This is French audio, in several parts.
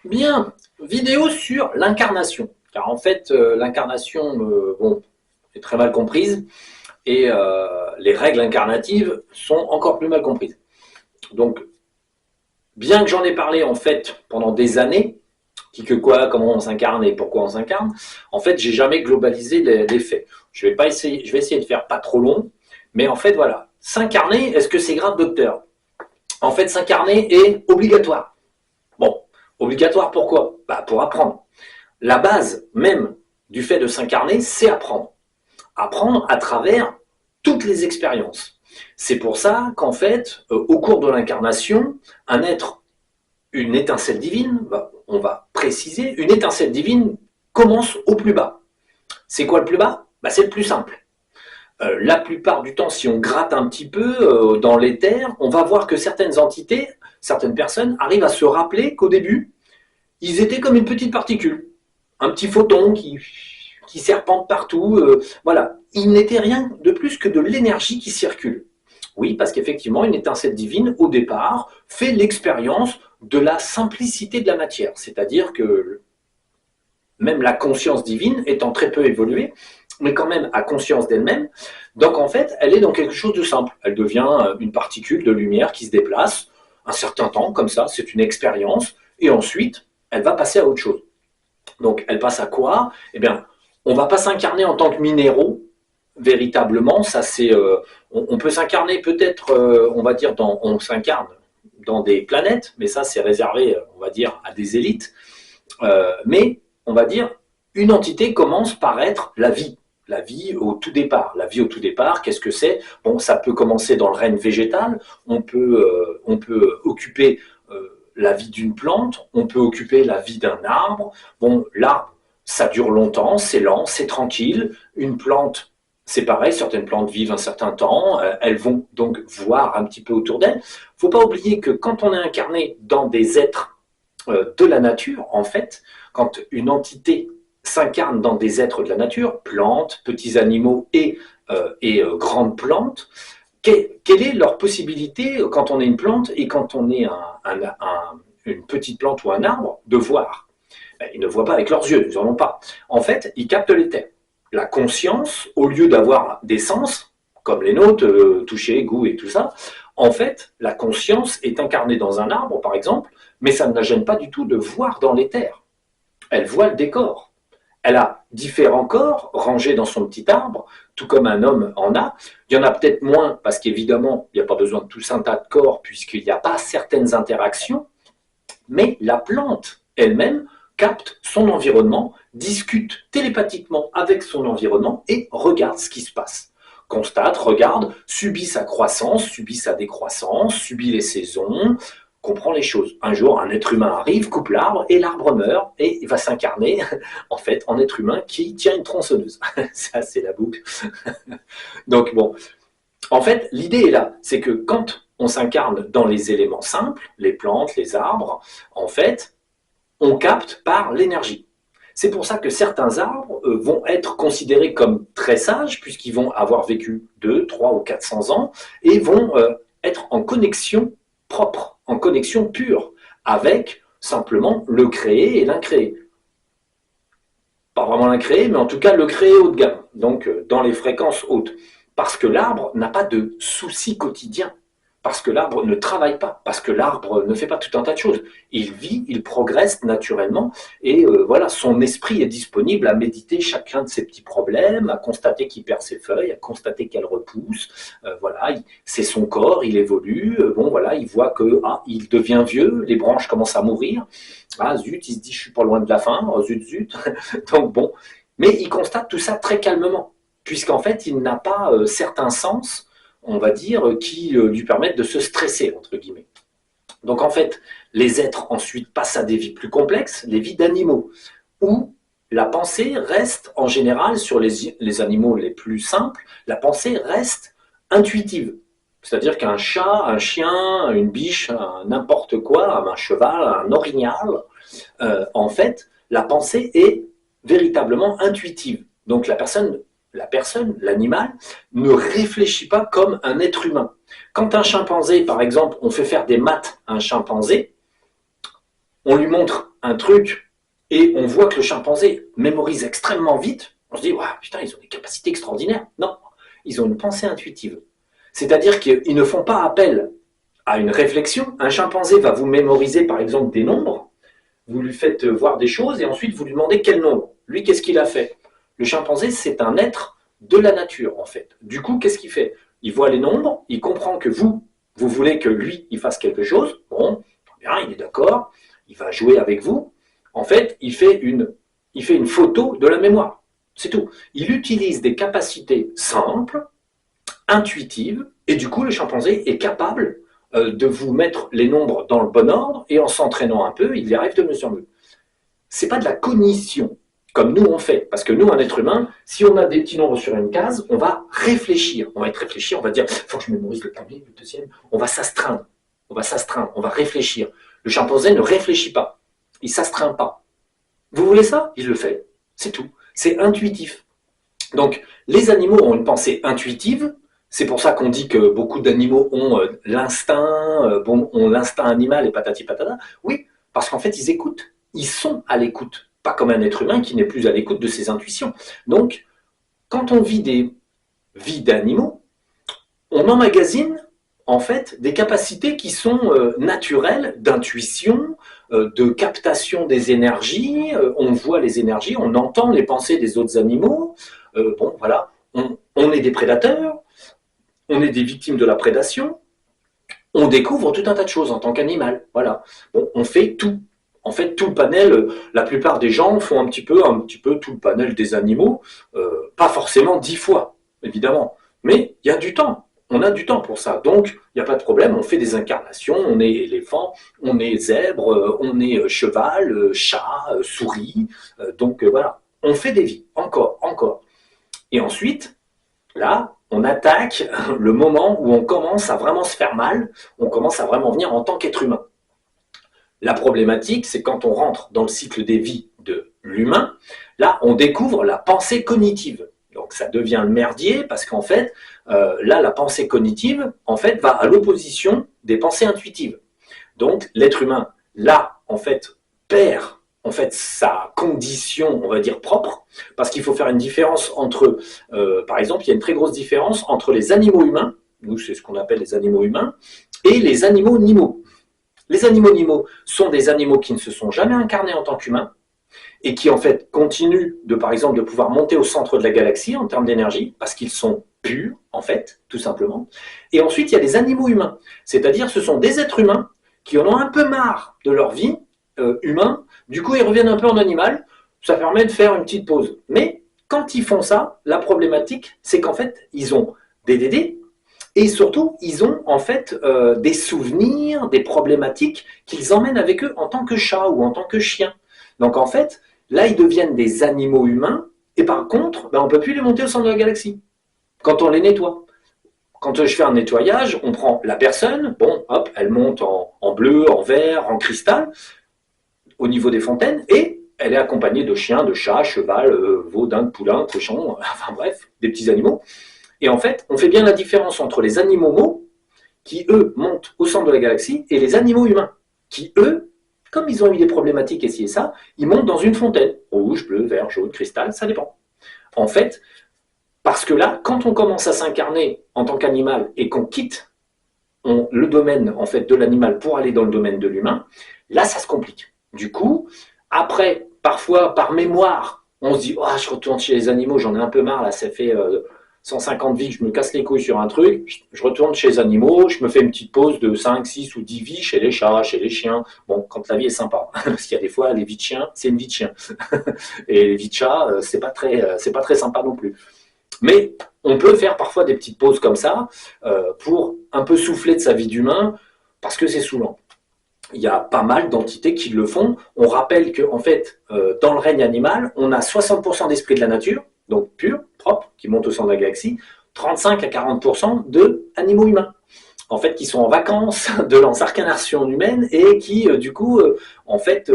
Bien, vidéo sur l'incarnation. Car en fait, l'incarnation, bon, est très mal comprise et les règles incarnatives sont encore plus mal comprises. Donc, bien que j'en ai parlé en fait pendant des années, qui que quoi, comment on s'incarne et pourquoi on s'incarne, en fait, j'ai jamais globalisé les faits. Je vais essayer de faire pas trop long, mais en fait, voilà. S'incarner, est-ce que c'est grave, docteur? En fait, s'incarner est obligatoire. Bon, obligatoire pourquoi? Bah, pour apprendre. La base même du fait de s'incarner, c'est apprendre. Apprendre à travers toutes les expériences. C'est pour ça qu'en fait, au cours de l'incarnation, un être, une étincelle divine, on va préciser, une étincelle divine commence au plus bas. C'est quoi le plus bas? C'est le plus simple. La plupart du temps, si on gratte un petit peu dans l'éther, on va voir que certaines entités, certaines personnes arrivent à se rappeler qu'au début, ils étaient comme une petite particule, un petit photon qui serpente partout. Voilà, il n'était rien de plus que de l'énergie qui circule. Oui, parce qu'effectivement, une étincelle divine, au départ, fait l'expérience de la simplicité de la matière. C'est-à-dire que même la conscience divine, étant très peu évoluée, mais quand même à conscience d'elle-même, donc en fait, elle est dans quelque chose de simple. Elle devient une particule de lumière qui se déplace un certain temps, comme ça, c'est une expérience, et ensuite, elle va passer à autre chose. Donc, elle passe à quoi? Eh bien, on ne va pas s'incarner en tant que minéraux, véritablement. Ça, c'est, on peut s'incarner peut-être, on va dire, on s'incarne dans des planètes, mais ça, c'est réservé, on va dire, à des élites. Mais, on va dire, une entité commence par être la vie. La vie au tout départ. La vie au tout départ, qu'est-ce que c'est? Bon, ça peut commencer dans le règne végétal. On peut occuper la vie d'une plante, on peut occuper la vie d'un arbre. Bon, l'arbre, ça dure longtemps, c'est lent, c'est tranquille. Une plante, c'est pareil, certaines plantes vivent un certain temps, elles vont donc voir un petit peu autour d'elles. Il ne faut pas oublier que quand on est incarné dans des êtres de la nature, en fait, quand une entité s'incarne dans des êtres de la nature, plantes, petits animaux et grandes plantes, quelle est leur possibilité quand on est une plante et quand on est une petite plante ou un arbre de voir? Ils ne voient pas avec leurs yeux, ils n'en ont pas. En fait, ils captent l'éther. La conscience, au lieu d'avoir des sens, comme les nôtres, toucher, goût et tout ça, en fait, la conscience est incarnée dans un arbre, par exemple, mais ça ne la gêne pas du tout de voir dans l'éther. Elle voit le décor. Elle a différents corps rangés dans son petit arbre, tout comme un homme en a. Il y en a peut-être moins parce qu'évidemment, il n'y a pas besoin de tout un tas de corps puisqu'il n'y a pas certaines interactions, mais la plante elle-même capte son environnement, discute télépathiquement avec son environnement et regarde ce qui se passe. Constate, regarde, subit sa croissance, subit sa décroissance, subit les saisons, comprend les choses. Un jour, un être humain arrive, coupe l'arbre et l'arbre meurt et il va s'incarner en fait en être humain qui tient une tronçonneuse. Ça, c'est la boucle. Donc bon, en fait, l'idée est là, c'est que quand on s'incarne dans les éléments simples, les plantes, les arbres, en fait, on capte par l'énergie. C'est pour ça que certains arbres vont être considérés comme très sages, puisqu'ils vont avoir vécu 2, 3 ou 400 ans, et vont être en connexion propre, en connexion pure, avec simplement le créé et l'incréé. Pas vraiment l'incréé, mais en tout cas le créé haut de gamme, donc dans les fréquences hautes. Parce que l'arbre n'a pas de soucis quotidiens, parce que l'arbre ne travaille pas, parce que l'arbre ne fait pas tout un tas de choses. Il vit, il progresse naturellement, et voilà, son esprit est disponible à méditer chacun de ses petits problèmes, à constater qu'il perd ses feuilles, à constater qu'elles repoussent. Voilà, c'est son corps, il évolue. Bon, voilà, il voit que il devient vieux, les branches commencent à mourir. Ah zut, il se dit je suis pas loin de la fin. Oh, zut, zut. Donc bon, mais il constate tout ça très calmement, puisqu'en fait, il n'a pas certains sens, on va dire, qui lui permettent de se stresser, entre guillemets. Donc en fait, les êtres ensuite passent à des vies plus complexes, les vies d'animaux, où la pensée reste en général sur les animaux les plus simples, la pensée reste intuitive. C'est-à-dire qu'un chat, un chien, une biche, n'importe quoi, un cheval, un orignal, en fait, la pensée est véritablement intuitive. Donc l'animal, ne réfléchit pas comme un être humain. Quand un chimpanzé, par exemple, on fait faire des maths à un chimpanzé, on lui montre un truc et on voit que le chimpanzé mémorise extrêmement vite, on se dit, ouais, putain, ils ont des capacités extraordinaires. Non, ils ont une pensée intuitive. C'est-à-dire qu'ils ne font pas appel à une réflexion. Un chimpanzé va vous mémoriser, par exemple, des nombres, vous lui faites voir des choses et ensuite vous lui demandez quel nombre. Lui, qu'est-ce qu'il a fait? Le chimpanzé, c'est un être de la nature, en fait. Du coup, qu'est-ce qu'il fait? Il voit les nombres, il comprend que vous voulez que lui, il fasse quelque chose. Bon, bien, il est d'accord, il va jouer avec vous. En fait, il fait une photo de la mémoire. C'est tout. Il utilise des capacités simples, intuitives, et du coup, le chimpanzé est capable de vous mettre les nombres dans le bon ordre, et en s'entraînant un peu, il y arrive de mieux en mieux. C'est pas de la cognition, comme nous on fait. Parce que nous, un être humain, si on a des petits nombres sur une case, on va réfléchir. On va être réfléchi, on va dire, il faut que je mémorise le premier, le deuxième. On va s'astreindre. On va réfléchir. Le chimpanzé ne réfléchit pas. Il s'astreint pas. Vous voulez ça? Il le fait. C'est tout. C'est intuitif. Donc, les animaux ont une pensée intuitive. C'est pour ça qu'on dit que beaucoup d'animaux ont l'instinct, ont l'instinct animal et patati patata. Oui, parce qu'en fait, ils écoutent. Ils sont à l'écoute. Pas comme un être humain qui n'est plus à l'écoute de ses intuitions. Donc, quand on vit des vies d'animaux, on emmagasine en fait des capacités qui sont naturelles d'intuition, de captation des énergies. On voit les énergies, on entend les pensées des autres animaux. Bon, voilà, on est des prédateurs, on est des victimes de la prédation. On découvre tout un tas de choses en tant qu'animal. Voilà, bon, on fait tout. En fait, tout le panel, la plupart des gens font un petit peu tout le panel des animaux, pas forcément 10 fois, évidemment, mais il y a du temps. On a du temps pour ça, donc il n'y a pas de problème, on fait des incarnations, on est éléphant, on est zèbre, on est cheval, chat, souris, donc voilà, on fait des vies, encore. Et ensuite, là, on attaque le moment où on commence à vraiment se faire mal, on commence à vraiment venir en tant qu'être humain. La problématique, c'est quand on rentre dans le cycle des vies de l'humain, là, on découvre la pensée cognitive. Donc ça devient le merdier parce qu'en fait, là, la pensée cognitive, en fait, va à l'opposition des pensées intuitives. Donc l'être humain, là, en fait, perd en fait sa condition, on va dire, propre, parce qu'il faut faire une différence entre, par exemple, il y a une très grosse différence entre les animaux humains, nous c'est ce qu'on appelle les animaux humains, et les animaux nimaux. Les animaux nimaux sont des animaux qui ne se sont jamais incarnés en tant qu'humains et qui en fait continuent de, par exemple, de pouvoir monter au centre de la galaxie en termes d'énergie parce qu'ils sont purs, en fait, tout simplement. Et ensuite, il y a les animaux humains, c'est-à-dire ce sont des êtres humains qui en ont un peu marre de leur vie humain, du coup ils reviennent un peu en animal, ça permet de faire une petite pause. Mais quand ils font ça, la problématique, c'est qu'en fait, ils ont des dédés, et surtout, ils ont en fait des souvenirs, des problématiques qu'ils emmènent avec eux en tant que chat ou en tant que chien. Donc en fait, là, ils deviennent des animaux humains, et par contre, on ne peut plus les monter au centre de la galaxie, quand on les nettoie. Quand je fais un nettoyage, on prend la personne, bon, hop, elle monte en bleu, en vert, en cristal, au niveau des fontaines, et elle est accompagnée de chiens, de chats, cheval, veau, dinde, poulain, cochon, enfin bref, des petits animaux. Et en fait, on fait bien la différence entre les animaux mots, qui eux montent au centre de la galaxie, et les animaux humains, qui eux, comme ils ont eu des problématiques et ci et ça, ils montent dans une fontaine, rouge, bleu, vert, jaune, cristal, ça dépend. En fait, parce que là, quand on commence à s'incarner en tant qu'animal et qu'on quitte le domaine en fait de l'animal pour aller dans le domaine de l'humain, là ça se complique. Du coup, après, parfois par mémoire, on se dit oh, je retourne chez les animaux, j'en ai un peu marre, là ça fait 150 vies que je me casse les couilles sur un truc, je retourne chez les animaux, je me fais une petite pause de 5, 6 ou 10 vies chez les chats, chez les chiens. Bon, quand la vie est sympa, parce qu'il y a des fois, les vies de chiens, c'est une vie de chien. Et les vies de chat, c'est pas très sympa non plus. Mais on peut faire parfois des petites pauses comme ça pour un peu souffler de sa vie d'humain, parce que c'est saoulant. Il y a pas mal d'entités qui le font. On rappelle que, en fait, dans le règne animal, on a 60% d'esprit de la nature, donc pur, propre, qui monte au centre de la galaxie, 35 à 40% d'animaux humains, en fait, qui sont en vacances de leurs incarnations humaines et qui, du coup, en fait,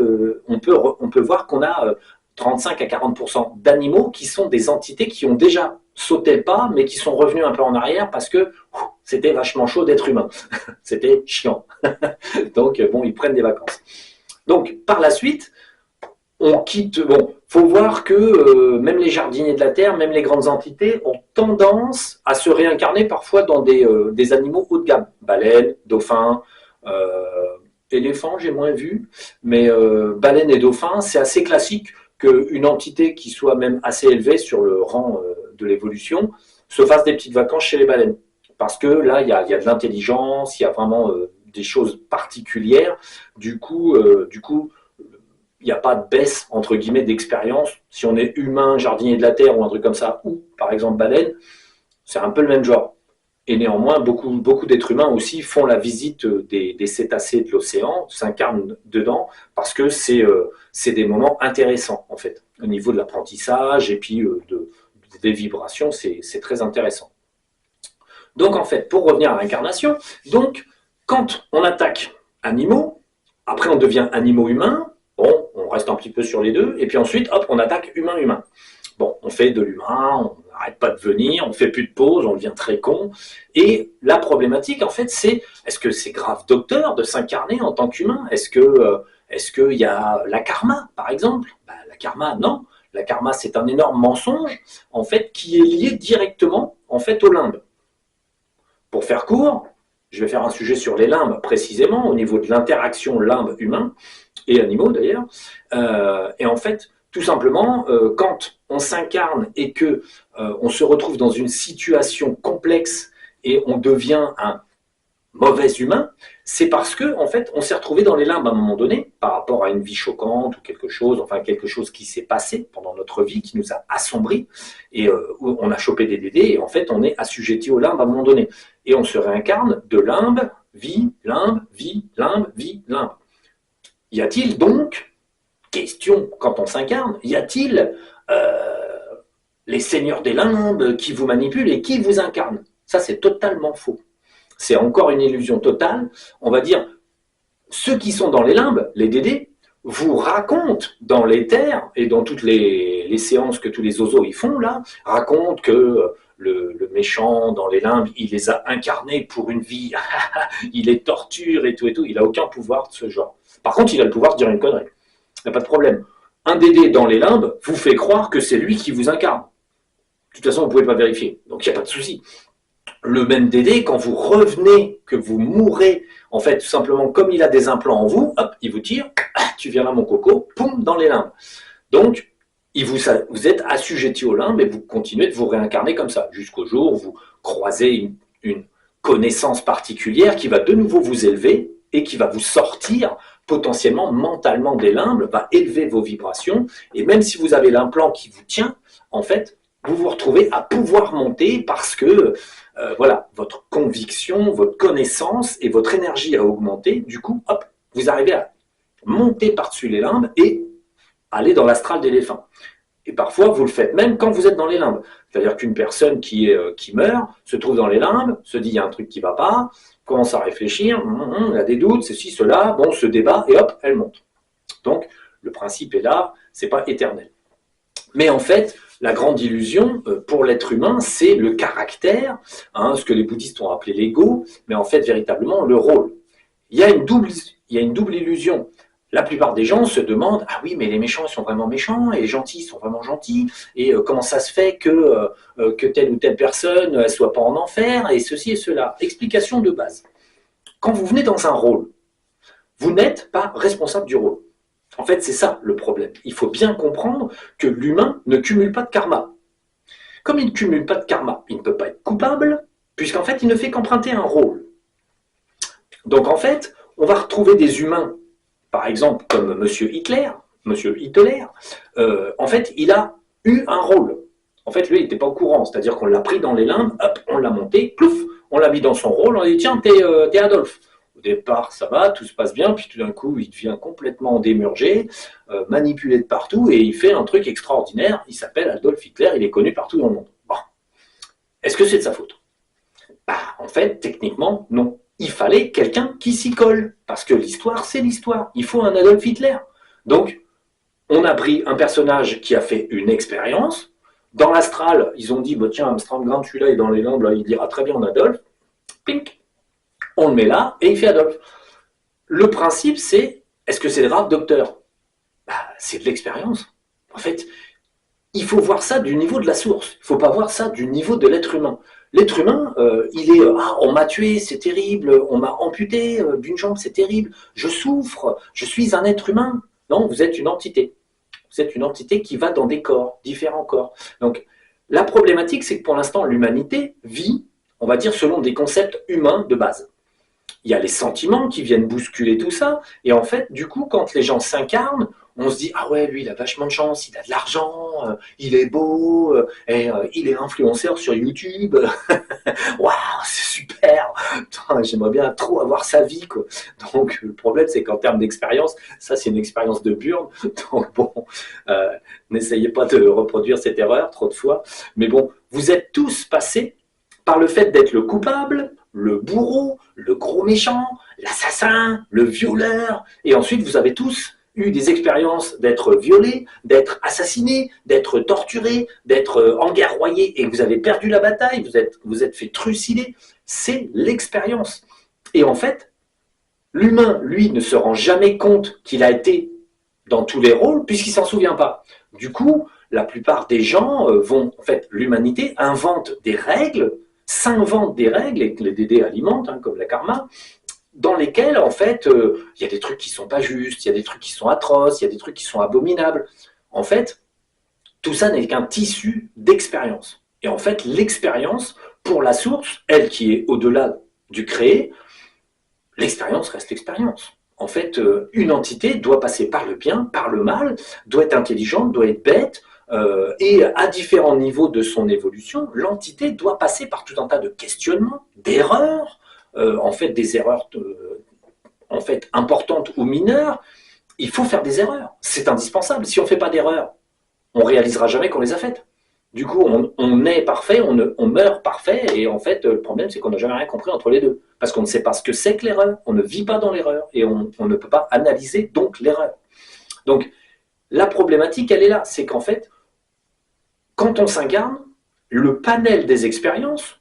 on peut voir qu'on a 35 à 40% d'animaux qui sont des entités qui ont déjà sauté le pas, mais qui sont revenus un peu en arrière parce que c'était vachement chaud d'être humain. C'était chiant. Donc, bon, ils prennent des vacances. Donc, par la suite, on quitte. Bon, faut voir que même les jardiniers de la Terre, même les grandes entités ont tendance à se réincarner parfois dans des animaux haut de gamme. Baleines, dauphins, éléphants, j'ai moins vu, mais baleines et dauphins, c'est assez classique qu'une entité qui soit même assez élevée sur le rang de l'évolution se fasse des petites vacances chez les baleines. Parce que là, il y a de l'intelligence, il y a vraiment des choses particulières. Du coup, il n'y a pas de baisse, entre guillemets, d'expérience. Si on est humain, jardinier de la Terre ou un truc comme ça, ou par exemple baleine, c'est un peu le même genre. Et néanmoins, beaucoup d'êtres humains aussi font la visite des cétacés de l'océan, s'incarnent dedans, parce que c'est des moments intéressants, en fait, au niveau de l'apprentissage et puis des vibrations, c'est très intéressant. Donc, en fait, pour revenir à l'incarnation, donc, quand on attaque animaux, après on devient animaux-humains, bon, on reste un petit peu sur les deux, et puis ensuite, hop, on attaque humain-humain. Bon, on fait de l'humain, on n'arrête pas de venir, on fait plus de pause, on devient très con. Et la problématique, en fait, c'est est-ce que c'est grave, docteur, de s'incarner en tant qu'humain? Est-ce qu'il y a la karma, par exemple? Ben, la karma, non. La karma, c'est un énorme mensonge, en fait, qui est lié directement, en fait, au limbe. Pour faire court, je vais faire un sujet sur les limbes précisément, au niveau de l'interaction limbe-humain, et animaux d'ailleurs. Et en fait, tout simplement, quand on s'incarne et que on se retrouve dans une situation complexe et on devient un mauvais humain, c'est parce que en fait, on s'est retrouvé dans les limbes à un moment donné, par rapport à une vie choquante ou quelque chose, enfin quelque chose qui s'est passé pendant notre vie, qui nous a assombris, et on a chopé des dédés, et en fait, on est assujetti aux limbes à un moment donné. Et on se réincarne de limbe, vie, limbe, vie, limbe, vie, limbe. Y a-t-il donc, question, quand on s'incarne, y a-t-il les seigneurs des limbes qui vous manipulent et qui vous incarnent? Ça, c'est totalement faux. C'est encore une illusion totale. On va dire, ceux qui sont dans les limbes, les dédés, vous racontent dans l'éther et dans toutes les séances que tous les oiseaux y font, là, racontent que le méchant dans les limbes, il les a incarnés pour une vie, il les torture et tout, il n'a aucun pouvoir de ce genre. Par contre, il a le pouvoir de dire une connerie. Il n'y a pas de problème. Un dédé dans les limbes vous fait croire que c'est lui qui vous incarne. De toute façon, vous ne pouvez pas vérifier, donc il n'y a pas de souci. Le même dédé, quand vous revenez, que vous mourrez, en fait, tout simplement, comme il a des implants en vous, hop, il vous tire, tu viens là mon coco, poum, dans les limbes. Donc, vous êtes assujetti aux limbes et vous continuez de vous réincarner comme ça, jusqu'au jour où vous croisez une connaissance particulière qui va de nouveau vous élever et qui va vous sortir potentiellement mentalement des limbes, va élever vos vibrations, et même si vous avez l'implant qui vous tient, en fait, vous vous retrouvez à pouvoir monter parce que voilà, votre conviction, votre connaissance et votre énergie a augmenté. Du coup, hop, vous arrivez à monter par-dessus les limbes et aller dans l'astral d'éléphant. Et parfois, vous le faites même quand vous êtes dans les limbes. C'est-à-dire qu'une personne qui meurt se trouve dans les limbes, se dit il y a un truc qui ne va pas, commence à réfléchir, il a des doutes, ceci, cela, bon, se débat et hop, elle monte. Donc, le principe est là, c'est pas éternel. Mais en fait, la grande illusion pour l'être humain, c'est le caractère, ce que les bouddhistes ont appelé l'ego, mais en fait, véritablement, le rôle. Il y a une double illusion. La plupart des gens se demandent « Ah oui, mais les méchants, ils sont vraiment méchants, et les gentils, ils sont vraiment gentils, et comment ça se fait que telle ou telle personne ne soit pas en enfer, et ceci et cela ?» Explication de base. Quand vous venez dans un rôle, vous n'êtes pas responsable du rôle. En fait, c'est ça le problème. Il faut bien comprendre que l'humain ne cumule pas de karma. Comme il ne cumule pas de karma, il ne peut pas être coupable, puisqu'en fait, il ne fait qu'emprunter un rôle. Donc en fait, on va retrouver des humains, par exemple comme Monsieur Hitler, en fait, il a eu un rôle. En fait, lui, il n'était pas au courant, c'est-à-dire qu'on l'a pris dans les limbes, hop, on l'a monté, plouf, on l'a mis dans son rôle, on a dit tiens, t'es Adolphe. Au départ, ça va, tout se passe bien, puis tout d'un coup, il devient complètement démurgé, manipulé de partout, et il fait un truc extraordinaire, il s'appelle Adolf Hitler, il est connu partout dans le monde. Bon. Est-ce que c'est de sa faute? Bah, en fait, techniquement, non. Il fallait quelqu'un qui s'y colle, parce que l'histoire, c'est l'histoire. Il faut un Adolf Hitler. Donc, on a pris un personnage qui a fait une expérience. Dans l'astral, ils ont dit, bah, tiens, Armstrong Grant, celui-là est dans les limbes, là, il dira très bien Adolphe. Pink. On le met là et il fait Adolphe. Le principe, c'est, est-ce que c'est grave, docteur? Bah, c'est de l'expérience. En fait, il faut voir ça du niveau de la source. Il ne faut pas voir ça du niveau de l'être humain. L'être humain, il est ah, on m'a tué, c'est terrible, on m'a amputé d'une jambe, c'est terrible, je souffre, je suis un être humain. Non, vous êtes une entité. Vous êtes une entité qui va dans des corps, différents corps. Donc, la problématique, c'est que pour l'instant, l'humanité vit, on va dire, selon des concepts humains de base. Il y a les sentiments qui viennent bousculer tout ça, et en fait, du coup, quand les gens s'incarnent, on se dit « Ah ouais, lui, il a vachement de chance, il a de l'argent, il est beau, il est influenceur sur YouTube, waouh, c'est super, j'aimerais bien trop avoir sa vie, quoi. » Donc, le problème, c'est qu'en termes d'expérience, ça, c'est une expérience de burn, donc bon, n'essayez pas de reproduire cette erreur trop de fois, mais bon, vous êtes tous passés par le fait d'être le coupable, le bourreau, le gros méchant, l'assassin, le violeur, et ensuite vous avez tous eu des expériences d'être violés, d'être assassinés, d'être torturés, d'être enguerroyés, et vous avez perdu la bataille, vous êtes fait trucider. C'est l'expérience. Et en fait, l'humain, lui, ne se rend jamais compte qu'il a été dans tous les rôles, puisqu'il ne s'en souvient pas. Du coup, la plupart des gens vont, en fait, l'humanité invente des règles, s'invente des règles, et que les DD alimentent, hein, comme la karma, dans lesquelles, en fait, il y a des trucs qui ne sont pas justes, il y a des trucs qui sont atroces, il y a des trucs qui sont abominables. En fait, tout ça n'est qu'un tissu d'expérience. Et en fait, l'expérience, pour la source, elle qui est au-delà du créé, l'expérience reste expérience. En fait, une entité doit passer par le bien, par le mal, doit être intelligente, doit être bête, et à différents niveaux de son évolution, l'entité doit passer par tout un tas de questionnements, d'erreurs, en fait des erreurs en fait importantes ou mineures. Il faut faire des erreurs, c'est indispensable. Si on ne fait pas d'erreurs, on ne réalisera jamais qu'on les a faites. Du coup, on est parfait, on meurt parfait, et en fait, le problème, c'est qu'on n'a jamais rien compris entre les deux. Parce qu'on ne sait pas ce que c'est que l'erreur, on ne vit pas dans l'erreur, et on ne peut pas analyser donc l'erreur. Donc, la problématique, elle est là, c'est qu'en fait, quand on s'incarne, le panel des expériences,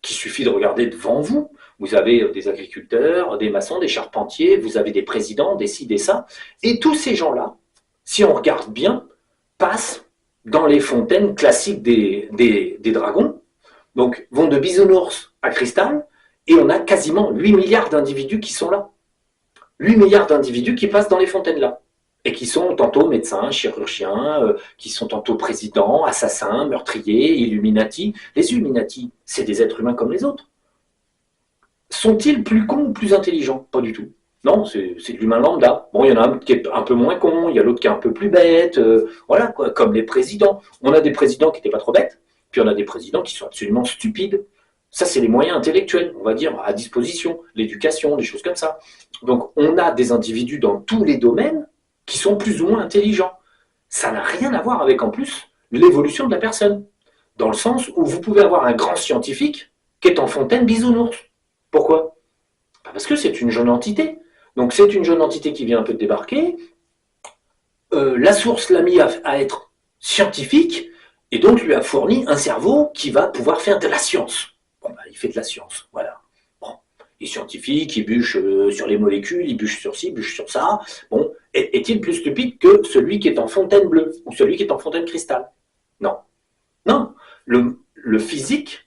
qu'il suffit de regarder devant vous, vous avez des agriculteurs, des maçons, des charpentiers, vous avez des présidents, des ci, des ça, et tous ces gens-là, si on regarde bien, passent dans les fontaines classiques des dragons, donc vont de bisounours à cristal, et on a quasiment 8 milliards d'individus qui sont là. 8 milliards d'individus qui passent dans les fontaines là, et qui sont tantôt médecins, chirurgiens, qui sont tantôt présidents, assassins, meurtriers, Illuminati. Les Illuminati, c'est des êtres humains comme les autres. Sont-ils plus cons ou plus intelligents? Pas du tout. Non, c'est de l'humain lambda. Bon, il y en a un qui est un peu moins con, il y a l'autre qui est un peu plus bête, voilà, quoi, comme les présidents. On a des présidents qui n'étaient pas trop bêtes, puis on a des présidents qui sont absolument stupides. Ça, c'est les moyens intellectuels, on va dire, à disposition, l'éducation, des choses comme ça. Donc, on a des individus dans tous les domaines qui sont plus ou moins intelligents. Ça n'a rien à voir avec, en plus, l'évolution de la personne. Dans le sens où vous pouvez avoir un grand scientifique qui est en fontaine bisounours. Pourquoi? Parce que c'est une jeune entité. Donc c'est une jeune entité qui vient un peu de débarquer. La source l'a mis à être scientifique et donc lui a fourni un cerveau qui va pouvoir faire de la science. Bon, bah, il fait de la science, voilà. Bon, il est scientifique, il bûche sur les molécules, il bûche sur ci, il bûche sur ça. Bon, est-il plus stupide que celui qui est en fontaine bleue ou celui qui est en fontaine cristal? Non. Non. Le physique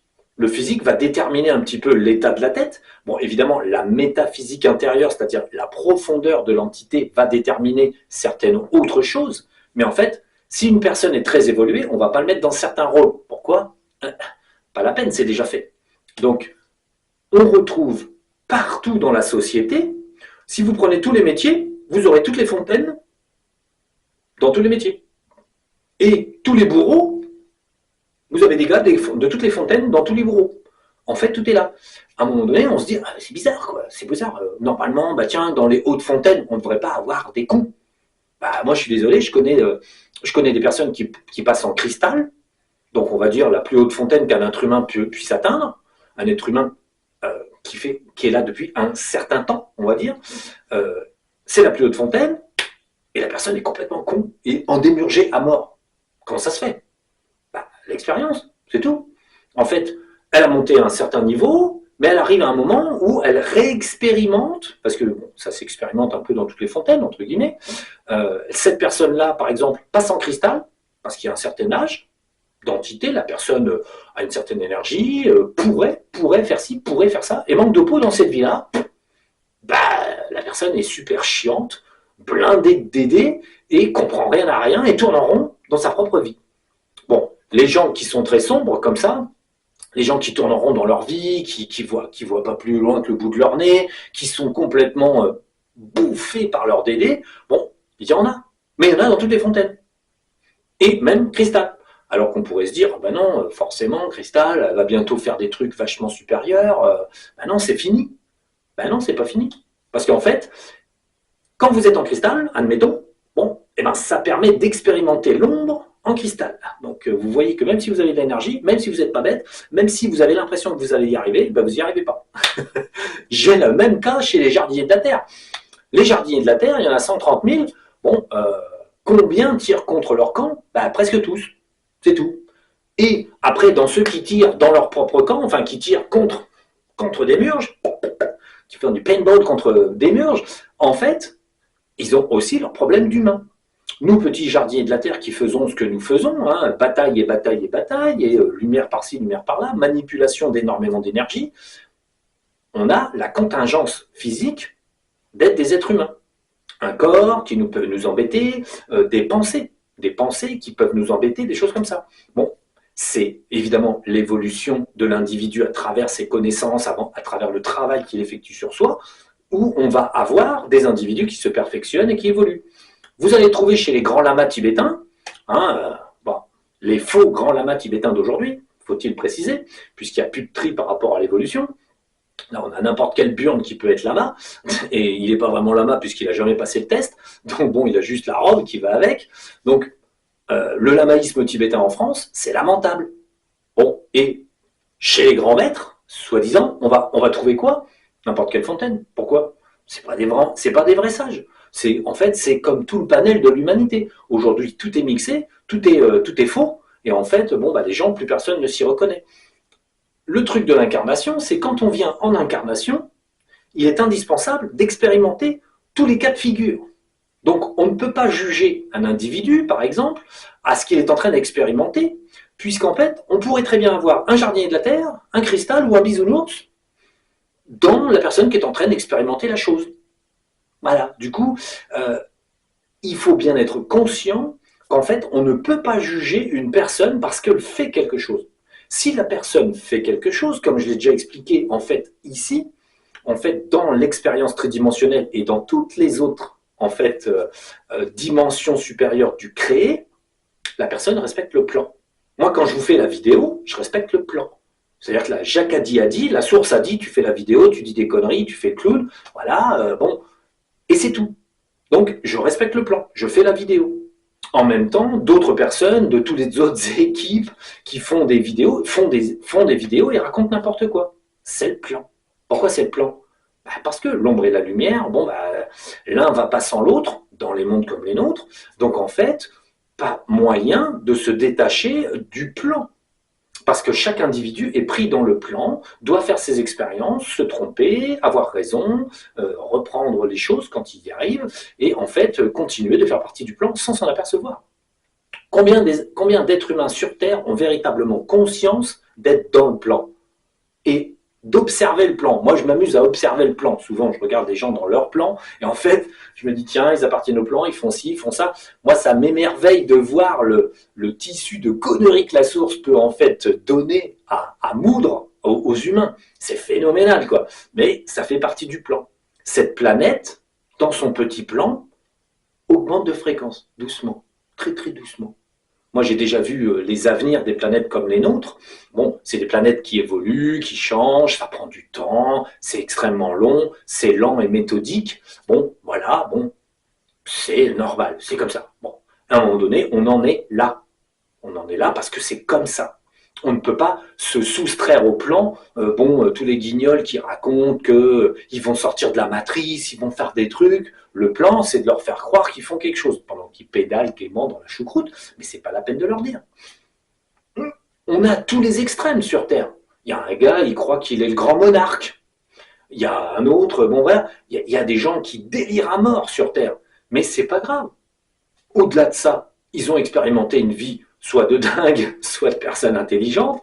va déterminer un petit peu l'état de la tête. Bon, évidemment, la métaphysique intérieure, c'est-à-dire la profondeur de l'entité, va déterminer certaines autres choses. Mais en fait, si une personne est très évoluée, on ne va pas le mettre dans certains rôles. Pourquoi? Pas la peine, c'est déjà fait. Donc, on retrouve partout dans la société, si vous prenez tous les métiers, vous aurez toutes les fontaines dans tous les métiers. Et tous les bourreaux, vous avez des gars de toutes les fontaines dans tous les bureaux. En fait, tout est là. À un moment donné, on se dit, ah, c'est bizarre, quoi. C'est bizarre. Normalement, bah tiens, dans les hautes fontaines, on ne devrait pas avoir des cons. Bah, moi, je suis désolé, je connais des personnes qui passent en cristal, donc on va dire la plus haute fontaine qu'un être humain puisse atteindre, un être humain qui est là depuis un certain temps, on va dire. C'est la plus haute fontaine, et la personne est complètement con et endémurgée à mort. Comment ça se fait? L'expérience, c'est tout. En fait, elle a monté à un certain niveau, mais elle arrive à un moment où elle réexpérimente, parce que bon, ça s'expérimente un peu dans toutes les fontaines, entre guillemets, cette personne-là, par exemple, passe en cristal, parce qu'il y a un certain âge d'entité, la personne a une certaine énergie, pourrait faire ci, pourrait faire ça, et manque de peau dans cette vie-là, bah, la personne est super chiante, blindée de dédés, et comprend rien à rien, et tourne en rond dans sa propre vie. Bon, les gens qui sont très sombres, comme ça, les gens qui tournent en rond dans leur vie, qui voient pas plus loin que le bout de leur nez, qui sont complètement bouffés par leur dédé, bon, il y en a. Mais il y en a dans toutes les fontaines. Et même Cristal. Alors qu'on pourrait se dire, ben non, forcément, Cristal, elle va bientôt faire des trucs vachement supérieurs. Ben non, c'est fini. Ben non, c'est pas fini. Parce qu'en fait, quand vous êtes en cristal, admettons, bon, eh ben, ça permet d'expérimenter l'ombre en cristal. Donc vous voyez que même si vous avez de l'énergie, même si vous n'êtes pas bête, même si vous avez l'impression que vous allez y arriver, ben vous n'y arrivez pas. J'ai le même cas chez les jardiniers de la Terre. Les jardiniers de la Terre, il y en a 130 000. Bon, combien tirent contre leur camp? Ben, presque tous. C'est tout. Et après, dans ceux qui tirent dans leur propre camp, enfin qui tirent contre des murges, qui font du paintball contre des murges, en fait, ils ont aussi leurs problèmes d'humains. Nous, petits jardiniers de la Terre qui faisons ce que nous faisons, hein, bataille et bataille et bataille, et lumière par-ci, lumière par-là, manipulation d'énormément d'énergie, on a la contingence physique d'être des êtres humains. Un corps qui peut nous embêter, des pensées qui peuvent nous embêter, des choses comme ça. Bon, c'est évidemment l'évolution de l'individu à travers ses connaissances, à travers le travail qu'il effectue sur soi, où on va avoir des individus qui se perfectionnent et qui évoluent. Vous allez trouver chez les grands lamas tibétains, hein, bon, les faux grands lamas tibétains d'aujourd'hui, faut-il préciser, puisqu'il n'y a plus de tri par rapport à l'évolution. Là, on a n'importe quel burn qui peut être lama, et il n'est pas vraiment lama puisqu'il n'a jamais passé le test, donc bon, il a juste la robe qui va avec. Donc, le lamaïsme tibétain en France, c'est lamentable. Bon, et chez les grands maîtres, soi-disant, on va trouver quoi? N'importe quelle fontaine. Pourquoi? C'est pas des vrais sages. En fait, c'est comme tout le panel de l'humanité. Aujourd'hui, tout est mixé, tout est faux, et en fait, bon, bah, les gens, plus personne ne s'y reconnaît. Le truc de l'incarnation, c'est quand on vient en incarnation, il est indispensable d'expérimenter tous les cas de figure. Donc, on ne peut pas juger un individu, par exemple, à ce qu'il est en train d'expérimenter, puisqu'en fait, on pourrait très bien avoir un jardinier de la Terre, un cristal ou un bisounours dans la personne qui est en train d'expérimenter la chose. Voilà, du coup, il faut bien être conscient qu'en fait, on ne peut pas juger une personne parce qu'elle fait quelque chose. Si la personne fait quelque chose, comme je l'ai déjà expliqué en fait ici, en fait dans l'expérience tridimensionnelle et dans toutes les autres en fait dimensions supérieures du créé, la personne respecte le plan. Moi, quand je vous fais la vidéo, je respecte le plan. C'est-à-dire que la Jacques a dit, la source a dit, tu fais la vidéo, tu dis des conneries, tu fais le clown, voilà, bon, et c'est tout. Donc, je respecte le plan, je fais la vidéo. En même temps, d'autres personnes de toutes les autres équipes qui font des vidéos, font des vidéos et racontent n'importe quoi. C'est le plan. Pourquoi c'est le plan? Parce que l'ombre et la lumière, bon, l'un va pas sans l'autre, dans les mondes comme les nôtres. Donc en fait, pas moyen de se détacher du plan. Parce que chaque individu est pris dans le plan, doit faire ses expériences, se tromper, avoir raison, reprendre les choses quand il y arrive, et en fait continuer de faire partie du plan sans s'en apercevoir. Combien d'êtres humains sur Terre ont véritablement conscience d'être dans le plan et d'observer le plan? Moi, je m'amuse à observer le plan. Souvent, je regarde des gens dans leur plan et en fait, je me dis, tiens, ils appartiennent au plan, ils font ci, ils font ça. Moi, ça m'émerveille de voir le tissu de conneries que la source peut en fait donner à moudre aux humains. C'est phénoménal, quoi. Mais ça fait partie du plan. Cette planète, dans son petit plan, augmente de fréquence, doucement, très très doucement. Moi, j'ai déjà vu les avenirs des planètes comme les nôtres. Bon, c'est des planètes qui évoluent, qui changent, ça prend du temps, c'est extrêmement long, c'est lent et méthodique. Bon, voilà, bon, c'est normal, c'est comme ça. Bon, à un moment donné, on en est là. On en est là parce que c'est comme ça. On ne peut pas se soustraire au plan. Tous les guignols qui racontent qu'ils vont sortir de la matrice, ils vont faire des trucs. Le plan, c'est de leur faire croire qu'ils font quelque chose pendant qu'ils pédalent gaiement dans la choucroute, mais c'est pas la peine de leur dire. On a tous les extrêmes sur Terre. Il y a un gars, il croit qu'il est le grand monarque. Il y a un autre, bon voilà, il y a des gens qui délirent à mort sur Terre. Mais c'est pas grave. Au-delà de ça, ils ont expérimenté une vie soit de dingue, soit de personne intelligente.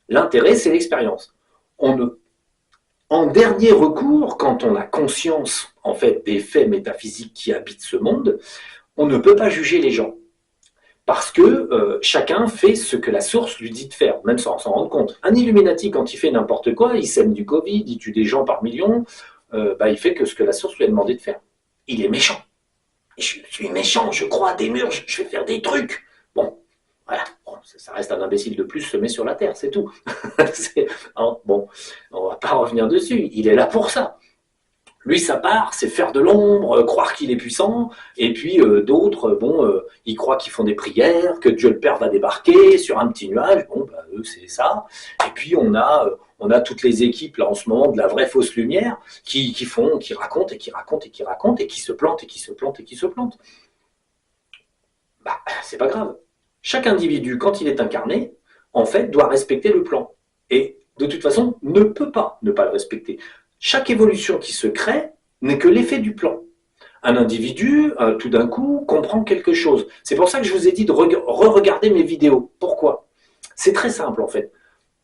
L'intérêt, c'est l'expérience. En dernier recours, quand on a conscience en fait des faits métaphysiques qui habitent ce monde, on ne peut pas juger les gens. Parce que chacun fait ce que la source lui dit de faire, même sans s'en rendre compte. Un Illuminati, quand il fait n'importe quoi, il sème du Covid, il tue des gens par millions, il fait que ce que la source lui a demandé de faire. Il est méchant. Je suis méchant, je crois à des murs, je vais faire des trucs. Bon, voilà, bon, ça reste un imbécile de plus semé sur la terre, c'est tout. Bon, on va pas revenir dessus, il est là pour ça. Lui, sa part, c'est faire de l'ombre, croire qu'il est puissant, et puis d'autres, ils croient qu'ils font des prières, que Dieu le Père va débarquer sur un petit nuage, eux, c'est ça. Et puis on a toutes les équipes, là, en ce moment, de la vraie fausse lumière, qui racontent, et qui racontent, et qui racontent, et qui se plantent, et qui se plantent, et qui se plantent. C'est pas grave. Chaque individu, quand il est incarné, en fait, doit respecter le plan. Et de toute façon, ne peut pas ne pas le respecter. Chaque évolution qui se crée n'est que l'effet du plan. Un individu, tout d'un coup, comprend quelque chose. C'est pour ça que je vous ai dit de re-regarder mes vidéos. Pourquoi? C'est très simple, en fait.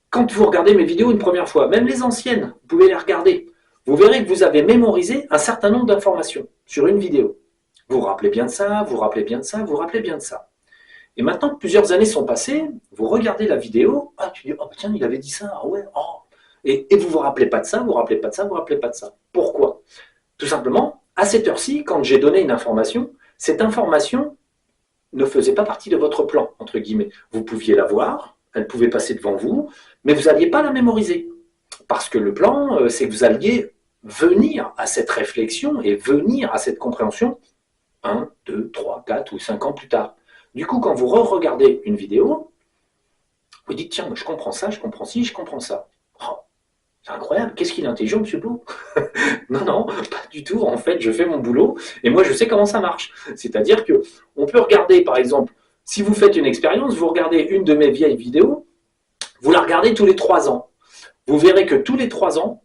Quand vous regardez mes vidéos une première fois, même les anciennes, vous pouvez les regarder. Vous verrez que vous avez mémorisé un certain nombre d'informations sur une vidéo. Vous vous rappelez bien de ça, vous vous rappelez bien de ça, vous vous rappelez bien de ça. Et maintenant que plusieurs années sont passées, vous regardez la vidéo, tu dis, tiens, il avait dit ça, ouais, oh. Et vous ne vous rappelez pas de ça, vous ne vous rappelez pas de ça, vous ne vous rappelez pas de ça. Pourquoi? Tout simplement, à cette heure-ci, quand j'ai donné une information, cette information ne faisait pas partie de votre plan, entre guillemets. Vous pouviez la voir, elle pouvait passer devant vous, mais vous n'alliez pas la mémoriser. Parce que le plan, c'est que vous alliez venir à cette réflexion et venir à cette compréhension 1, 2, 3, 4 ou 5 ans plus tard. Du coup, quand vous re-regardez une vidéo, vous dites, tiens, je comprends ça, je comprends ci, je comprends ça. Oh, c'est incroyable, qu'est-ce qu'il est intelligent, M. Blou? Non, pas du tout. En fait, je fais mon boulot et moi, je sais comment ça marche. C'est-à-dire qu'on peut regarder, par exemple, si vous faites une expérience, vous regardez une de mes vieilles vidéos, vous la regardez tous les 3 ans. Vous verrez que tous les 3 ans,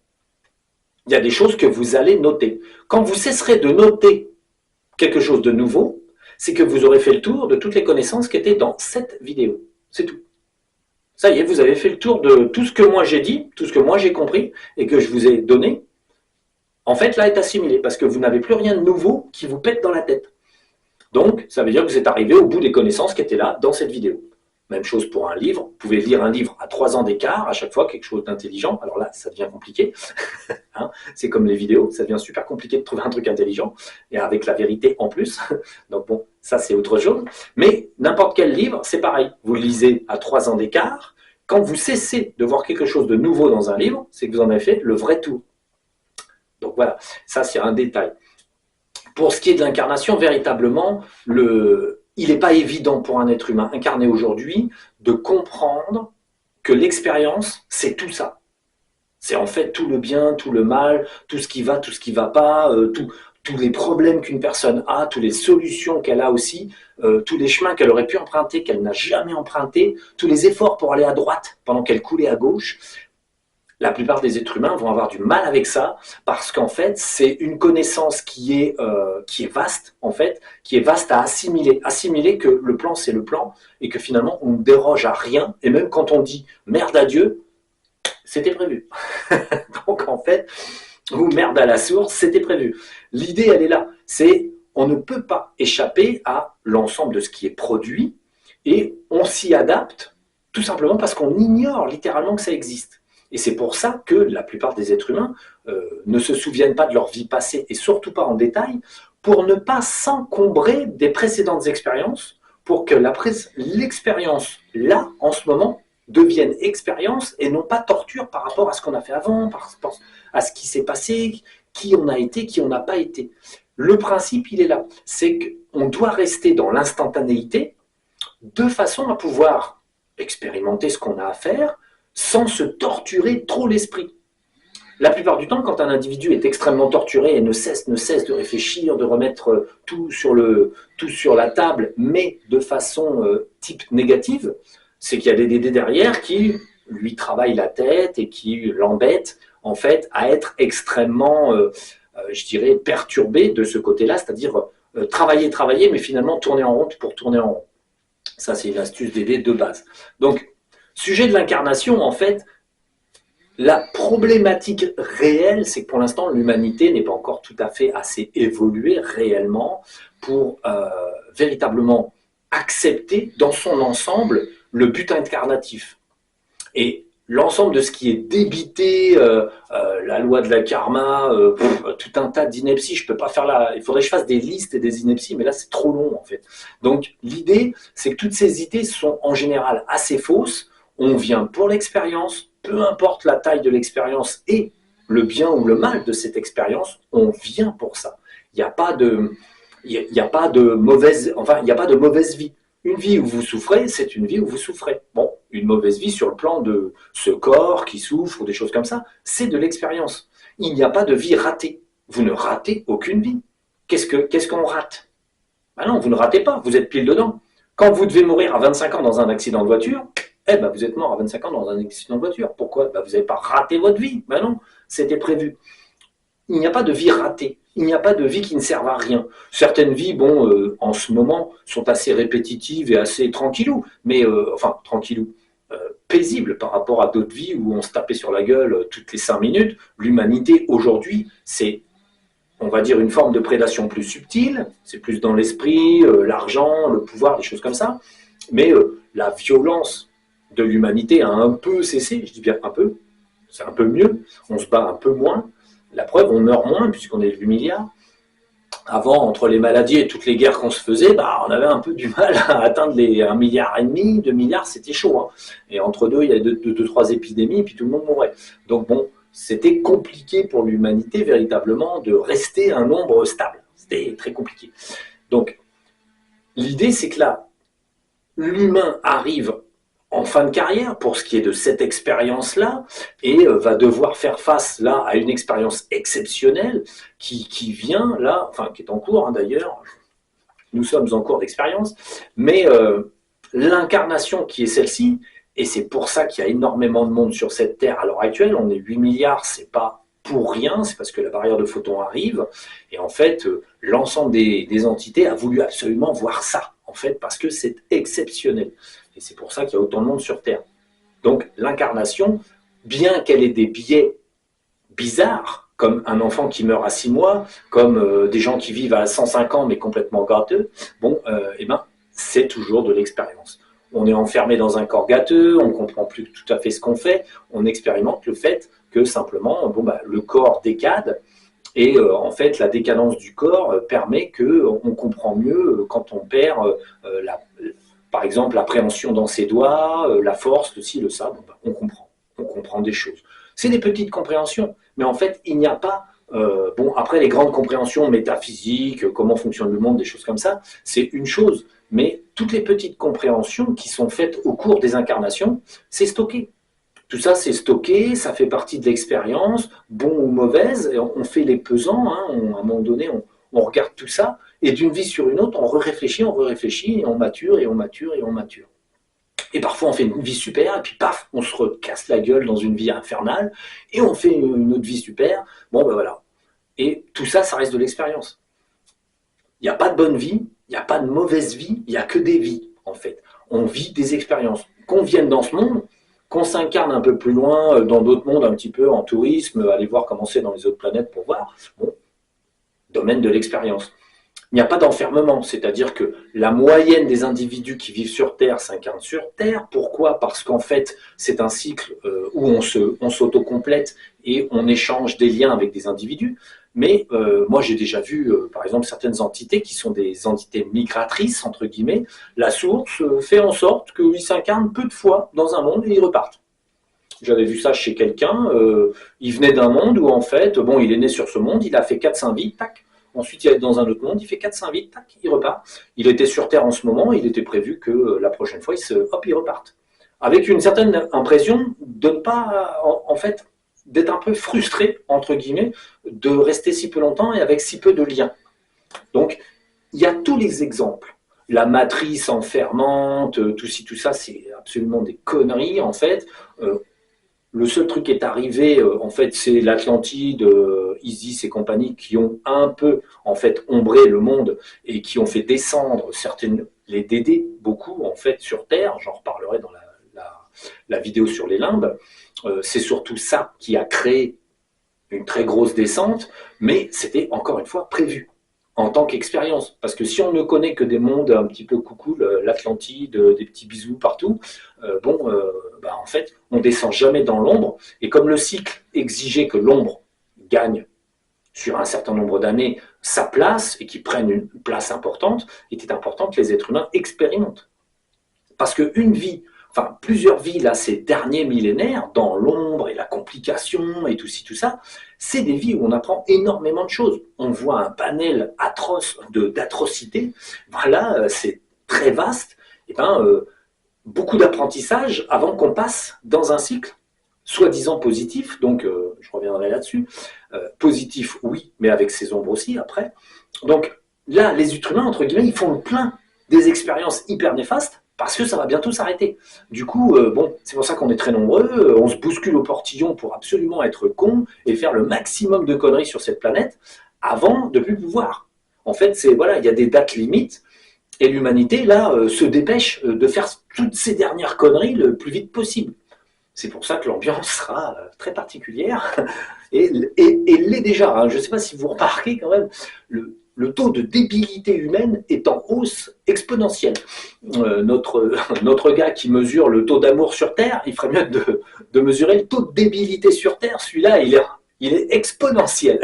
il y a des choses que vous allez noter. Quand vous cesserez de noter quelque chose de nouveau, c'est que vous aurez fait le tour de toutes les connaissances qui étaient dans cette vidéo. C'est tout. Ça y est, vous avez fait le tour de tout ce que moi j'ai dit, tout ce que moi j'ai compris et que je vous ai donné. En fait, là, est assimilé parce que vous n'avez plus rien de nouveau qui vous pète dans la tête. Donc, ça veut dire que vous êtes arrivé au bout des connaissances qui étaient là dans cette vidéo. Même chose pour un livre. Vous pouvez lire un livre à 3 ans d'écart, à chaque fois quelque chose d'intelligent. Alors là, ça devient compliqué. Hein, c'est comme les vidéos, ça devient super compliqué de trouver un truc intelligent, et avec la vérité en plus. Donc bon, ça c'est autre chose. Mais n'importe quel livre, c'est pareil. Vous le lisez à 3 ans d'écart. Quand vous cessez de voir quelque chose de nouveau dans un livre, c'est que vous en avez fait le vrai tour. Donc voilà, ça c'est un détail. Pour ce qui est de l'incarnation, véritablement, il n'est pas évident pour un être humain incarné aujourd'hui de comprendre que l'expérience, c'est tout ça. C'est en fait tout le bien, tout le mal, tout ce qui va, tout ce qui ne va pas, tous les problèmes qu'une personne a, toutes les solutions qu'elle a aussi, tous les chemins qu'elle aurait pu emprunter, qu'elle n'a jamais empruntés, tous les efforts pour aller à droite pendant qu'elle coulait à gauche. La plupart des êtres humains vont avoir du mal avec ça parce qu'en fait, c'est une connaissance qui est vaste, en fait, qui est vaste à assimiler. Assimiler que le plan, c'est le plan et que finalement, on ne déroge à rien. Et même quand on dit merde à Dieu, c'était prévu. Donc en fait, ou merde à la source, c'était prévu. L'idée, elle est là. C'est on ne peut pas échapper à l'ensemble de ce qui est produit et on s'y adapte tout simplement parce qu'on ignore littéralement que ça existe. Et c'est pour ça que la plupart des êtres humains ne se souviennent pas de leur vie passée et surtout pas en détail pour ne pas s'encombrer des précédentes expériences pour que l'expérience là, en ce moment, devienne expérience et non pas torture par rapport à ce qu'on a fait avant, par rapport à ce qui s'est passé, qui on a été, qui on n'a pas été. Le principe, il est là. C'est qu'on doit rester dans l'instantanéité de façon à pouvoir expérimenter ce qu'on a à faire sans se torturer trop l'esprit. La plupart du temps, quand un individu est extrêmement torturé et ne cesse de réfléchir, de remettre tout sur la table, mais de façon type négative, c'est qu'il y a des dédés derrière qui lui travaille la tête et qui l'embête, en fait, à être extrêmement, je dirais, perturbé de ce côté-là, c'est-à-dire travailler, travailler, mais finalement tourner en rond pour tourner en rond. Ça, c'est une astuce d'aider de base. Donc, sujet de l'incarnation, en fait, la problématique réelle, c'est que pour l'instant, l'humanité n'est pas encore tout à fait assez évoluée réellement pour véritablement accepter dans son ensemble le but incarnatif. Et l'ensemble de ce qui est débité, la loi de la karma, tout un tas d'inepties, je peux pas faire là, il faudrait que je fasse des listes et des inepties, mais là c'est trop long en fait. Donc l'idée, c'est que toutes ces idées sont en général assez fausses, on vient pour l'expérience, peu importe la taille de l'expérience et le bien ou le mal de cette expérience, on vient pour ça. Il n'y a pas de, il y a pas de mauvaise, enfin, il n'y a pas de mauvaise vie. Une vie où vous souffrez, c'est une vie où vous souffrez. Bon, une mauvaise vie sur le plan de ce corps qui souffre ou des choses comme ça, c'est de l'expérience. Il n'y a pas de vie ratée. Vous ne ratez aucune vie. Qu'est-ce qu'on rate? Ben non, vous ne ratez pas, vous êtes pile dedans. Quand vous devez mourir à 25 ans dans un accident de voiture, eh ben vous êtes mort à 25 ans dans un accident de voiture. Pourquoi? Ben vous n'avez pas raté votre vie. Ben non, c'était prévu. Il n'y a pas de vie ratée. Il n'y a pas de vie qui ne serve à rien. Certaines vies, bon, en ce moment, sont assez répétitives et assez tranquillou, mais enfin tranquillou, paisibles par rapport à d'autres vies où on se tapait sur la gueule toutes les 5 minutes. L'humanité aujourd'hui, c'est, on va dire, une forme de prédation plus subtile. C'est plus dans l'esprit, l'argent, le pouvoir, des choses comme ça. Mais la violence de l'humanité a un peu cessé. Je dis bien un peu. C'est un peu mieux. On se bat un peu moins. La preuve, on meurt moins puisqu'on est 8 milliards. Avant, entre les maladies et toutes les guerres qu'on se faisait, bah, on avait un peu du mal à atteindre les 1,5 milliard, 2 milliards, c'était chaud. Hein. Et entre deux, il y a deux, trois épidémies et puis tout le monde mourait. Donc bon, c'était compliqué pour l'humanité véritablement de rester un nombre stable. C'était très compliqué. Donc l'idée, c'est que là, l'humain arrive en fin de carrière pour ce qui est de cette expérience-là et va devoir faire face là à une expérience exceptionnelle qui vient là, enfin qui est en cours hein, d'ailleurs, nous sommes en cours d'expérience, mais l'incarnation qui est celle-ci, et c'est pour ça qu'il y a énormément de monde sur cette Terre à l'heure actuelle, on est 8 milliards, c'est pas pour rien, c'est parce que la barrière de photons arrive, et en fait, l'ensemble des entités a voulu absolument voir ça, en fait, parce que c'est exceptionnel. Et c'est pour ça qu'il y a autant de monde sur Terre. Donc l'incarnation, bien qu'elle ait des biais bizarres, comme un enfant qui meurt à 6 mois, comme des gens qui vivent à 105 ans mais complètement gâteux, bon, eh ben, c'est toujours de l'expérience. On est enfermé dans un corps gâteux, on ne comprend plus tout à fait ce qu'on fait, on expérimente le fait que simplement bon, bah, le corps décade, et en fait la décadence du corps permet qu'on comprend mieux quand on perd par exemple, l'appréhension dans ses doigts, la force, le ci, le ça, bon, ben, on comprend des choses. C'est des petites compréhensions, mais en fait, il n'y a pas, bon, après les grandes compréhensions métaphysiques, comment fonctionne le monde, des choses comme ça, c'est une chose, mais toutes les petites compréhensions qui sont faites au cours des incarnations, c'est stocké. Tout ça, c'est stocké, ça fait partie de l'expérience, bon ou mauvaise, et on fait les pesants, hein, à un moment donné, on regarde tout ça, et d'une vie sur une autre, on réfléchit, et on mature, et on mature, et on mature. Et parfois, on fait une vie super, et puis paf, on se recasse la gueule dans une vie infernale, et on fait une autre vie super. Bon, ben voilà. Et tout ça, ça reste de l'expérience. Il n'y a pas de bonne vie, il n'y a pas de mauvaise vie, il n'y a que des vies, en fait. On vit des expériences. Qu'on vienne dans ce monde, qu'on s'incarne un peu plus loin, dans d'autres mondes, un petit peu en tourisme, aller voir comment c'est dans les autres planètes pour voir, bon, domaine de l'expérience. Il n'y a pas d'enfermement, c'est-à-dire que la moyenne des individus qui vivent sur Terre s'incarnent sur Terre. Pourquoi? Parce qu'en fait, c'est un cycle où on s'auto-complète et on échange des liens avec des individus. Mais moi, j'ai déjà vu, par exemple, certaines entités qui sont des entités migratrices, entre guillemets. La source fait en sorte qu'ils s'incarnent peu de fois dans un monde et ils repartent. J'avais vu ça chez quelqu'un, il venait d'un monde où en fait, bon, il est né sur ce monde, il a fait 4-5 vies, tac. Ensuite, il est dans un autre monde, il fait 4-5 vies, tac, il repart. Il était sur Terre en ce moment, il était prévu que la prochaine fois, il reparte. Avec une certaine impression de ne pas, en fait, d'être un peu frustré, entre guillemets, de rester si peu longtemps et avec si peu de liens. Donc, il y a tous les exemples. la matrice enfermante, tout ci, tout ça, c'est absolument des conneries, en fait. Le seul truc qui est arrivé, en fait, c'est l'Atlantide, Isis et compagnie, qui ont un peu, en fait, ombré le monde et qui ont fait descendre les Dédés, beaucoup, en fait, sur Terre. J'en reparlerai dans la vidéo sur les limbes. C'est surtout ça qui a créé une très grosse descente, mais c'était encore une fois prévu en tant qu'expérience. Parce que si on ne connaît que des mondes un petit peu coucou, l'Atlantide, des petits bisous partout, en fait, on descend jamais dans l'ombre. Et comme le cycle exigeait que l'ombre gagne sur un certain nombre d'années sa place et qu'il prenne une place importante, il était important que les êtres humains expérimentent. Parce qu'une vie, enfin plusieurs vies là, ces derniers millénaires, dans l'ombre et la complication et tout ci, tout ça, c'est des vies où on apprend énormément de choses. On voit un panel atroce d'atrocités, voilà, c'est très vaste, et beaucoup d'apprentissage avant qu'on passe dans un cycle soi-disant positif, donc je reviendrai là-dessus, positif oui, mais avec ses ombres aussi après. Donc là, les êtres humains, entre guillemets, ils font le plein des expériences hyper néfastes, parce que ça va bientôt s'arrêter. Du coup, c'est pour ça qu'on est très nombreux, on se bouscule au portillon pour absolument être con et faire le maximum de conneries sur cette planète avant de plus pouvoir. En fait, voilà, il y a des dates limites et l'humanité, là, se dépêche de faire toutes ces dernières conneries le plus vite possible. C'est pour ça que l'ambiance sera très particulière et l'est déjà. Hein. Je ne sais pas si vous remarquez quand même, le taux de débilité humaine est en hausse exponentielle. Notre gars qui mesure le taux d'amour sur Terre, il ferait mieux de mesurer le taux de débilité sur Terre. Celui-là, il est exponentiel.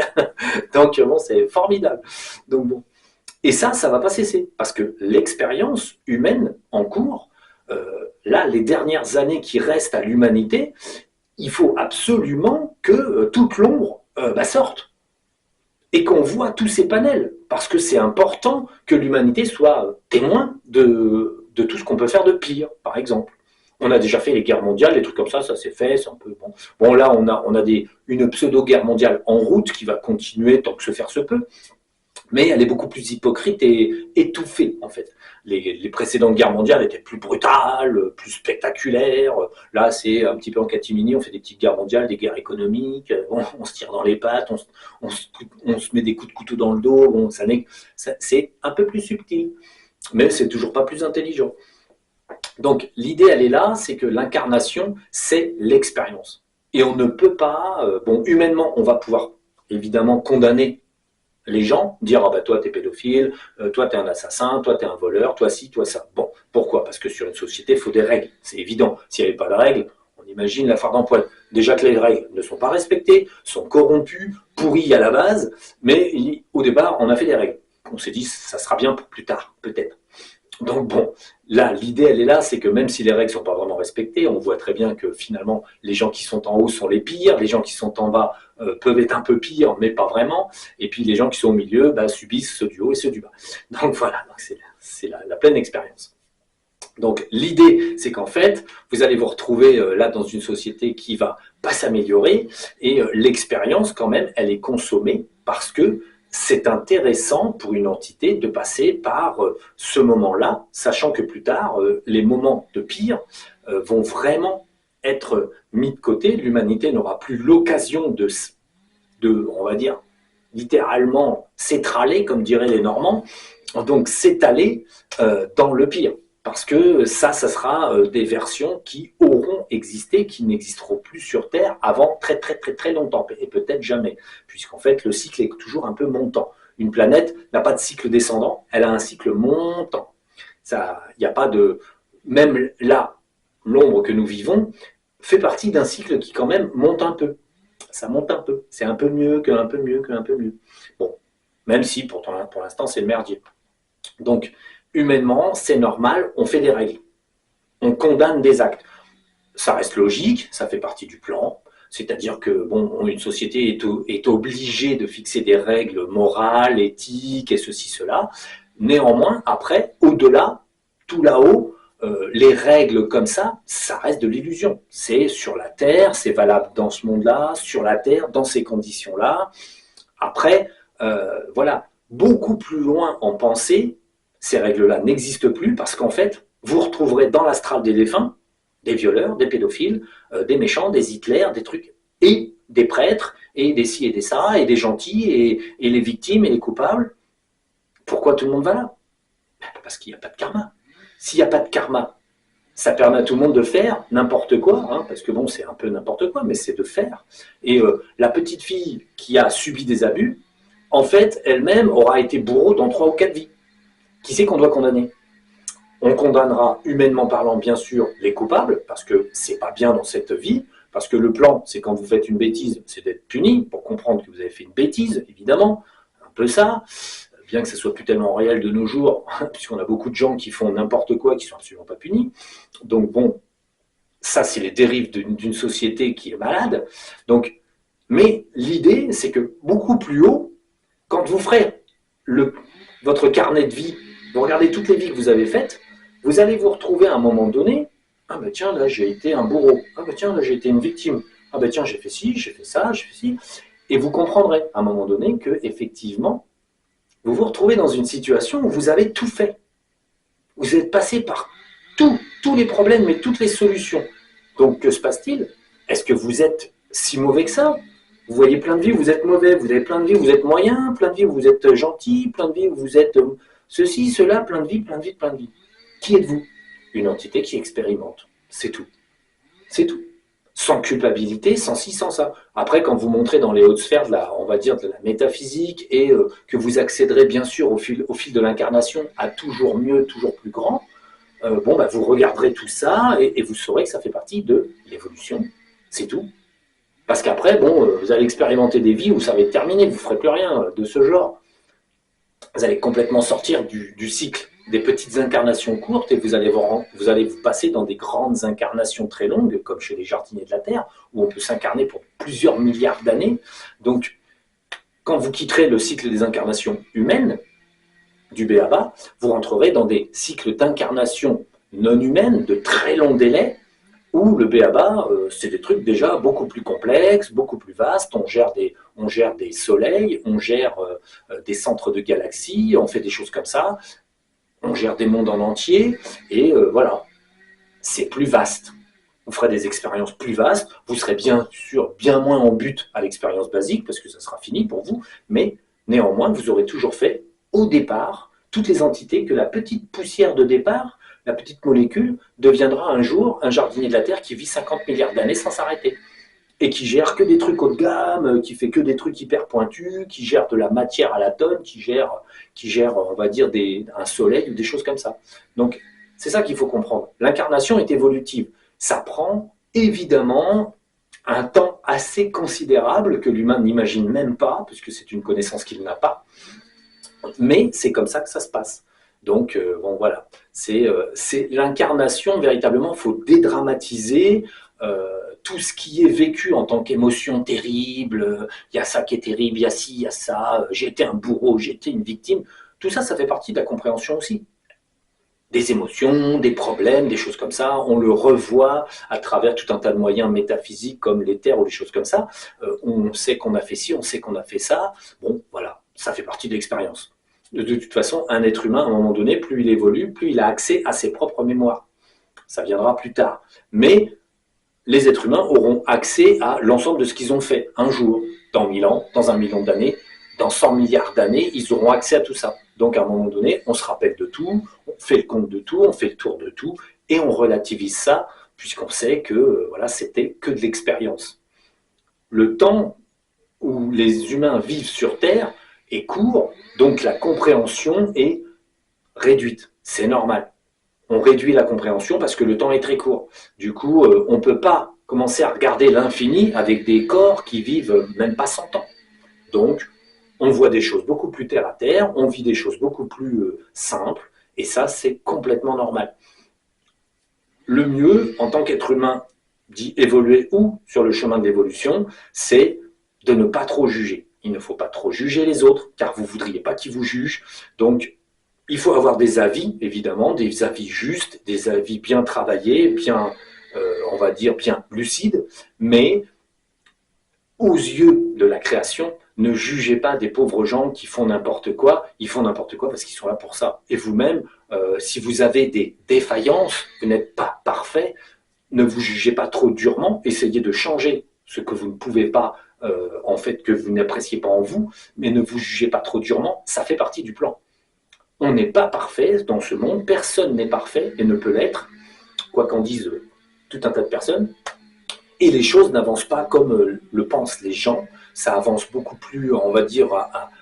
Donc bon, c'est formidable. Donc bon. Et ça ne va pas cesser, parce que l'expérience humaine en cours, là, les dernières années qui restent à l'humanité, il faut absolument que toute l'ombre sorte et qu'on voit tous ces panels, parce que c'est important que l'humanité soit témoin de tout ce qu'on peut faire de pire, par exemple. On a déjà fait les guerres mondiales, des trucs comme ça s'est fait, c'est un peu bon. Bon, là, on a une pseudo-guerre mondiale en route qui va continuer tant que se faire se peut, mais elle est beaucoup plus hypocrite et étouffée, en fait. Les précédentes guerres mondiales étaient plus brutales, plus spectaculaires. Là, c'est un petit peu en catimini, on fait des petites guerres mondiales, des guerres économiques, on se tire dans les pattes, on se met des coups de couteau dans le dos. Bon, c'est un peu plus subtil, mais c'est toujours pas plus intelligent. Donc, l'idée, elle est là, c'est que l'incarnation, c'est l'expérience. Et on ne peut pas, humainement, on va pouvoir évidemment condamner les gens, dire toi t'es pédophile, toi t'es un assassin, toi t'es un voleur, toi ci, toi ça. Bon, pourquoi? Parce que sur une société, il faut des règles, c'est évident. S'il n'y avait pas de règles, on imagine la foire d'empoigne. Déjà que les règles ne sont pas respectées, sont corrompues, pourries à la base, mais au départ, on a fait des règles. On s'est dit, ça sera bien pour plus tard, peut-être. Donc bon, là, l'idée, elle est là, c'est que même si les règles ne sont pas vraiment respectées, on voit très bien que finalement, les gens qui sont en haut sont les pires, les gens qui sont en bas peuvent être un peu pires, mais pas vraiment, et puis les gens qui sont au milieu subissent ceux du haut et ceux du bas. Donc voilà, c'est la pleine expérience. Donc l'idée, c'est qu'en fait, vous allez vous retrouver là dans une société qui va pas s'améliorer, et l'expérience, quand même, elle est consommée parce que c'est intéressant pour une entité de passer par ce moment-là, sachant que plus tard, les moments de pire vont vraiment être mis de côté. L'humanité n'aura plus l'occasion de, on va dire, littéralement s'étraler, comme diraient les Normands, donc s'étaler dans le pire. Parce que ça sera des versions qui auront existé, qui n'existeront plus sur Terre avant très très très très longtemps, et peut-être jamais, puisqu'en fait le cycle est toujours un peu montant. Une planète n'a pas de cycle descendant, elle a un cycle montant. Il n'y a pas de... Même là, l'ombre que nous vivons fait partie d'un cycle qui quand même monte un peu. Ça monte un peu, c'est un peu mieux qu'un peu mieux qu'un peu mieux. Bon, même si pour l'instant c'est le merdier. Donc, humainement, c'est normal, on fait des règles. On condamne des actes. Ça reste logique, ça fait partie du plan. C'est-à-dire que une société est obligée de fixer des règles morales, éthiques et ceci, cela. Néanmoins, après, au-delà, tout là-haut, les règles comme ça reste de l'illusion. C'est sur la Terre, c'est valable dans ce monde-là, sur la Terre, dans ces conditions-là. Après, voilà, beaucoup plus loin en pensée, ces règles-là n'existent plus parce qu'en fait, vous retrouverez dans l'astral des défunts des violeurs, des pédophiles, des méchants, des Hitler, des trucs, et des prêtres, et des ci et des ça, et des gentils, et les victimes et les coupables. Pourquoi tout le monde va là? Parce qu'il n'y a pas de karma. S'il n'y a pas de karma, ça permet à tout le monde de faire n'importe quoi, hein, parce que bon, c'est un peu n'importe quoi, mais c'est de faire. Et la petite fille qui a subi des abus, en fait, elle-même aura été bourreau dans 3 ou 4 vies. Qui c'est qu'on doit condamner? On condamnera, humainement parlant, bien sûr, les coupables, parce que c'est pas bien dans cette vie, parce que le plan, c'est quand vous faites une bêtise, c'est d'être puni, pour comprendre que vous avez fait une bêtise, évidemment, un peu ça, bien que ça soit plus tellement réel de nos jours, puisqu'on a beaucoup de gens qui font n'importe quoi, qui sont absolument pas punis. Donc bon, ça c'est les dérives d'une société qui est malade. Donc, mais l'idée, c'est que beaucoup plus haut, quand vous ferez votre carnet de vie, vous regardez toutes les vies que vous avez faites, vous allez vous retrouver à un moment donné, ah ben tiens, là j'ai été un bourreau, ah ben tiens, là j'ai été une victime, ah ben tiens, j'ai fait ci, j'ai fait ça, j'ai fait ci, et vous comprendrez à un moment donné que effectivement, vous vous retrouvez dans une situation où vous avez tout fait. Vous êtes passé par tous les problèmes et toutes les solutions. Donc que se passe-t-il? Est-ce que vous êtes si mauvais que ça? Vous voyez plein de vies où vous êtes mauvais, vous avez plein de vies où vous êtes moyen, plein de vies où vous êtes gentil, plein de vies où vous êtes ceci, cela, plein de vies, plein de vies, plein de vies. Qui êtes-vous? Une entité qui expérimente. C'est tout. C'est tout. Sans culpabilité, sans ci, sans ça. Après, quand vous montrez dans les hautes sphères on va dire, de la métaphysique et que vous accéderez bien sûr au fil de l'incarnation à toujours mieux, toujours plus grand, bon, bah, vous regarderez tout ça et vous saurez que ça fait partie de l'évolution. C'est tout. Parce qu'après, bon, vous allez expérimenter des vies où ça va être terminé, vous ne ferez plus rien de ce genre. Vous allez complètement sortir du cycle des petites incarnations courtes et vous allez vous passer dans des grandes incarnations très longues, comme chez les jardiniers de la Terre, où on peut s'incarner pour plusieurs milliards d'années. Donc, quand vous quitterez le cycle des incarnations humaines, du B.A.B.A., vous rentrerez dans des cycles d'incarnation non humaines de très long délai, où le B.A.B.A., c'est des trucs déjà beaucoup plus complexes, beaucoup plus vastes. On gère des soleils, on gère des centres de galaxies, on fait des choses comme ça. On gère des mondes en entier, et voilà, c'est plus vaste. Vous ferez des expériences plus vastes, vous serez bien sûr bien moins en but à l'expérience basique, parce que ça sera fini pour vous, mais néanmoins, vous aurez toujours fait, au départ, toutes les entités que la petite poussière de départ, la petite molécule, deviendra un jour un jardinier de la Terre qui vit 50 milliards d'années sans s'arrêter. Et qui gère que des trucs haut de gamme, qui fait que des trucs hyper pointus, qui gère de la matière à la tonne, qui gère on va dire, un soleil ou des choses comme ça. Donc, c'est ça qu'il faut comprendre. L'incarnation est évolutive. Ça prend évidemment un temps assez considérable que l'humain n'imagine même pas, puisque c'est une connaissance qu'il n'a pas. Mais c'est comme ça que ça se passe. Donc, bon, voilà. C'est l'incarnation, véritablement, il faut dédramatiser tout ce qui est vécu en tant qu'émotion terrible. Il y a ça qui est terrible, il y a ci, il y a ça. J'ai été un bourreau, j'ai été une victime. Tout ça, ça fait partie de la compréhension aussi. Des émotions, des problèmes, des choses comme ça. On le revoit à travers tout un tas de moyens métaphysiques comme l'éther ou des choses comme ça. On sait qu'on a fait ci, on sait qu'on a fait ça. Bon, voilà, ça fait partie de l'expérience. De toute façon, un être humain, à un moment donné, plus il évolue, plus il a accès à ses propres mémoires. Ça viendra plus tard. Mais les êtres humains auront accès à l'ensemble de ce qu'ils ont fait. Un jour, dans 1000 ans, dans 1 million d'années, dans 100 milliards d'années, ils auront accès à tout ça. Donc, à un moment donné, on se rappelle de tout, on fait le compte de tout, on fait le tour de tout, et on relativise ça, puisqu'on sait que voilà, c'était que de l'expérience. Le temps où les humains vivent sur Terre est court, donc la compréhension est réduite. C'est normal. On réduit la compréhension parce que le temps est très court. Du coup, on ne peut pas commencer à regarder l'infini avec des corps qui vivent même pas 100 ans. Donc, on voit des choses beaucoup plus terre à terre, on vit des choses beaucoup plus simples, et ça, c'est complètement normal. Le mieux, en tant qu'être humain, dit évoluer ou sur le chemin de l'évolution, c'est de ne pas trop juger. Il ne faut pas trop juger les autres, car vous ne voudriez pas qu'ils vous jugent. Donc, il faut avoir des avis, évidemment, des avis justes, des avis bien travaillés, bien, on va dire, bien lucides, mais aux yeux de la création, Ne jugez pas des pauvres gens qui font n'importe quoi. Ils font n'importe quoi parce qu'ils sont là pour ça. Et vous-même, si vous avez des défaillances, vous n'êtes pas parfait, ne vous jugez pas trop durement. Essayez de changer ce que vous ne pouvez pas, en fait, que vous n'appréciez pas en vous, mais ne vous jugez pas trop durement. Ça fait partie du plan. On n'est pas parfait dans ce monde. Personne n'est parfait et ne peut l'être, quoi qu'en disent tout un tas de personnes. Et les choses n'avancent pas comme le pensent les gens. Ça avance beaucoup plus, on va dire,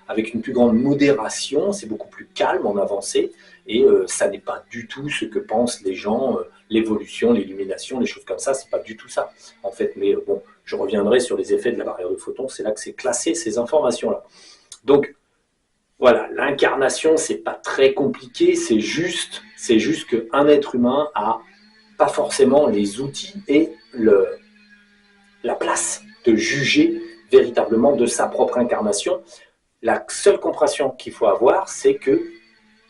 avec une plus grande modération. C'est beaucoup plus calme en avancée. Et ça n'est pas du tout ce que pensent les gens, l'évolution, l'illumination, les choses comme ça. C'est pas du tout ça, en fait. Mais bon, je reviendrai sur les effets de la barrière de photons. C'est là que c'est classé, ces informations-là. Donc, voilà, l'incarnation, c'est pas très compliqué. C'est juste qu'un être humain a pas forcément les outils et la place de juger véritablement de sa propre incarnation. La seule compréhension qu'il faut avoir, c'est que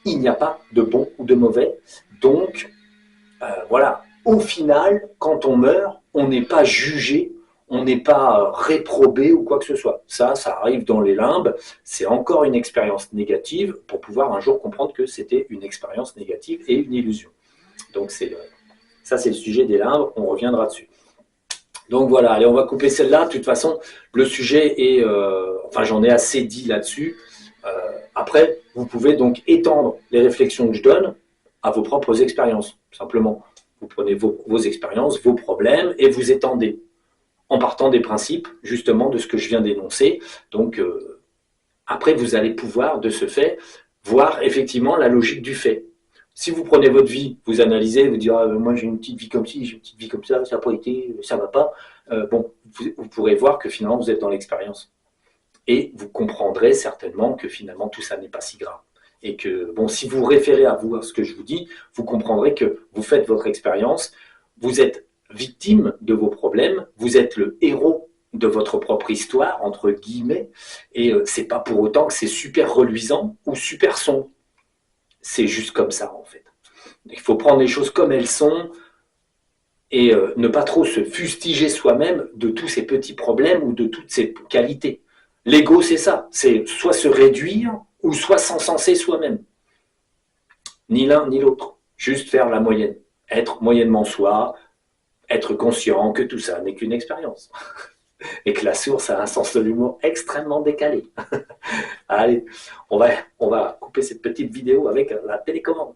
il n'y a pas de bon ou de mauvais. Donc, voilà, au final, quand on meurt, on n'est pas jugé, on n'est pas réprobé ou quoi que ce soit. Ça arrive dans les limbes, c'est encore une expérience négative pour pouvoir un jour comprendre que c'était une expérience négative et une illusion. Donc, ça, c'est le sujet des limbes, on reviendra dessus. Donc voilà, allez, on va couper celle-là. De toute façon, le sujet est... enfin, j'en ai assez dit là-dessus. Après, vous pouvez donc étendre les réflexions que je donne à vos propres expériences, simplement. Vous prenez vos expériences, vos problèmes, et vous étendez, en partant des principes, justement, de ce que je viens d'énoncer. Donc, après, vous allez pouvoir, de ce fait, voir effectivement la logique du fait. Si vous prenez votre vie, vous analysez, vous dites ah, moi j'ai une petite vie comme ci, j'ai une petite vie comme ça n'a pas été, ça va pas. Bon, vous pourrez voir que finalement vous êtes dans l'expérience. Et vous comprendrez certainement que finalement tout ça n'est pas si grave. Et que, bon, si vous référez à vous, à ce que je vous dis, vous comprendrez que vous faites votre expérience, vous êtes victime de vos problèmes, vous êtes le héros de votre propre histoire, entre guillemets, et c'est pas pour autant que c'est super reluisant ou super sombre. C'est juste comme ça, en fait. Il faut prendre les choses comme elles sont et ne pas trop se fustiger soi-même de tous ces petits problèmes ou de toutes ces qualités. L'ego, c'est ça. C'est soit se réduire ou soit s'encenser soi-même. Ni l'un ni l'autre. Juste faire la moyenne. Être moyennement soi, être conscient que tout ça n'est qu'une expérience. Et que la source a un sens de l'humour extrêmement décalé. Allez, on va couper cette petite vidéo avec la télécommande.